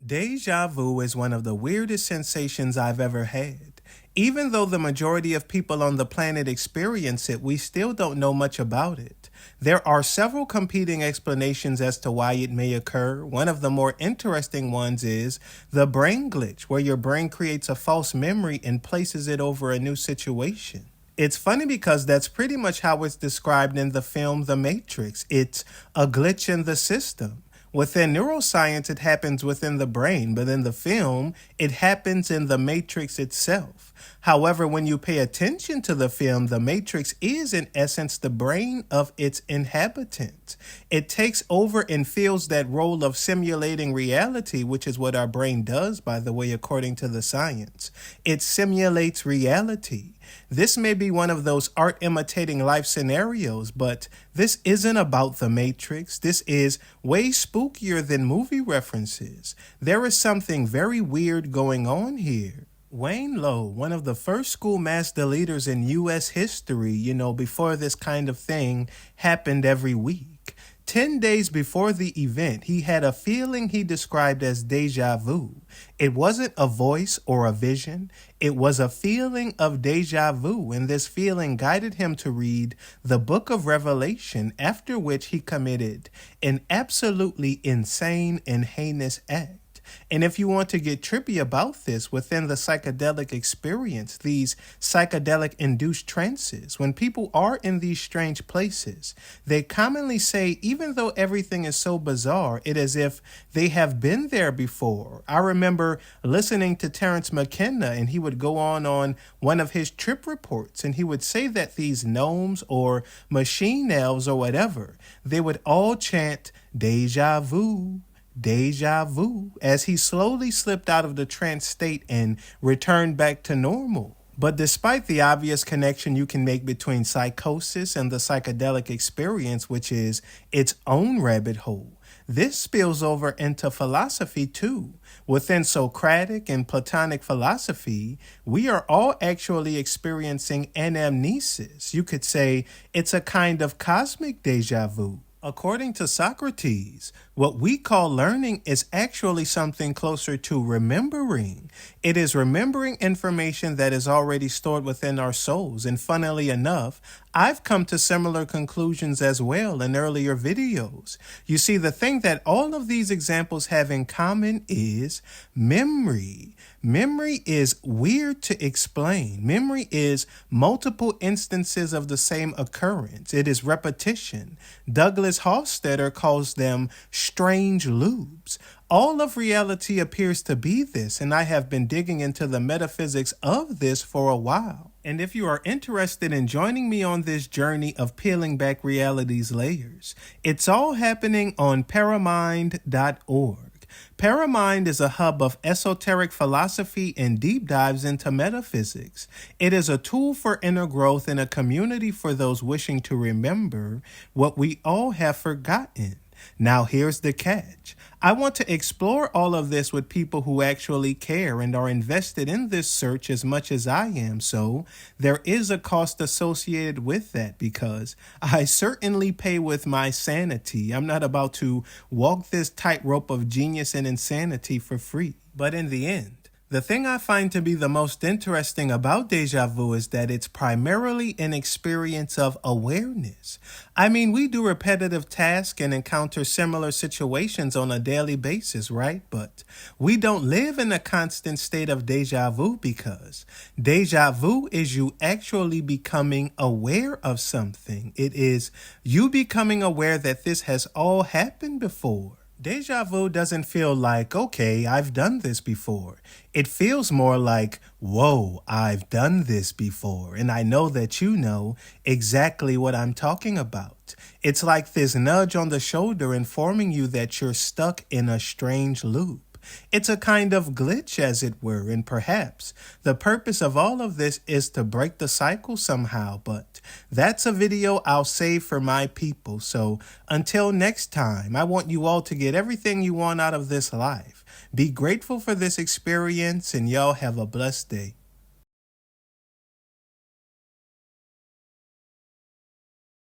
Deja vu is one of the weirdest sensations I've ever had. Even though the majority of people on the planet experience it, we still don't know much about it. There are several competing explanations as to why it may occur. One of the more interesting ones is the brain glitch, where your brain creates a false memory and places it over a new situation. It's funny because that's pretty much how it's described in the film The Matrix. It's a glitch in the system. Within neuroscience, it happens within the brain, but in the film, it happens in the matrix itself. However, when you pay attention to the film, the matrix is in essence the brain of its inhabitants. It takes over and fills that role of simulating reality, which is what our brain does, by the way, according to the science. It simulates reality. This may be one of those art imitating life scenarios, but this isn't about the Matrix. This is way spookier than movie references. There is something very weird going on here. Wayne Lowe, one of the first schoolmaster leaders in U.S. history, before this kind of thing happened every week. 10 days before the event, he had a feeling he described as deja vu. It wasn't a voice or a vision. It was a feeling of deja vu, and this feeling guided him to read the book of Revelation, after which he committed an absolutely insane and heinous act. And if you want to get trippy about this, within the psychedelic experience, these psychedelic-induced trances, when people are in these strange places, they commonly say, even though everything is so bizarre, it is as if they have been there before. I remember listening to Terence McKenna, and he would go on one of his trip reports, and he would say that these gnomes or machine elves or whatever, they would all chant, "Deja vu, deja vu," as he slowly slipped out of the trance state and returned back to normal. But despite the obvious connection you can make between psychosis and the psychedelic experience, which is its own rabbit hole, this spills over into philosophy too. Within Socratic and Platonic philosophy, we are all actually experiencing anamnesis. You could say it's a kind of cosmic deja vu. According to Socrates, what we call learning is actually something closer to remembering. It is remembering information that is already stored within our souls. And funnily enough, I've come to similar conclusions as well in earlier videos. You see, the thing that all of these examples have in common is memory. Memory is weird to explain. Memory is multiple instances of the same occurrence. It is repetition. Douglas Hofstadter calls them strange loops. All of reality appears to be this, and I have been digging into the metaphysics of this for a while. And if you are interested in joining me on this journey of peeling back reality's layers, it's all happening on Paramind.org. Paramind is a hub of esoteric philosophy and deep dives into metaphysics. It is a tool for inner growth and a community for those wishing to remember what we all have forgotten. Now here's the catch. I want to explore all of this with people who actually care and are invested in this search as much as I am, so there is a cost associated with that because I certainly pay with my sanity. I'm not about to walk this tightrope of genius and insanity for free. But in the end, the thing I find to be the most interesting about deja vu is that it's primarily an experience of awareness. I mean, we do repetitive tasks and encounter similar situations on a daily basis, right? But we don't live in a constant state of deja vu because deja vu is you actually becoming aware of something. It is you becoming aware that this has all happened before. Deja vu doesn't feel like, okay, I've done this before. It feels more like, whoa, I've done this before, and I know that you know exactly what I'm talking about. It's like this nudge on the shoulder informing you that you're stuck in a strange loop. It's a kind of glitch, as it were, and perhaps the purpose of all of this is to break the cycle somehow, but that's a video I'll save for my people. So until next time, I want you all to get everything you want out of this life. Be grateful for this experience, and y'all have a blessed day.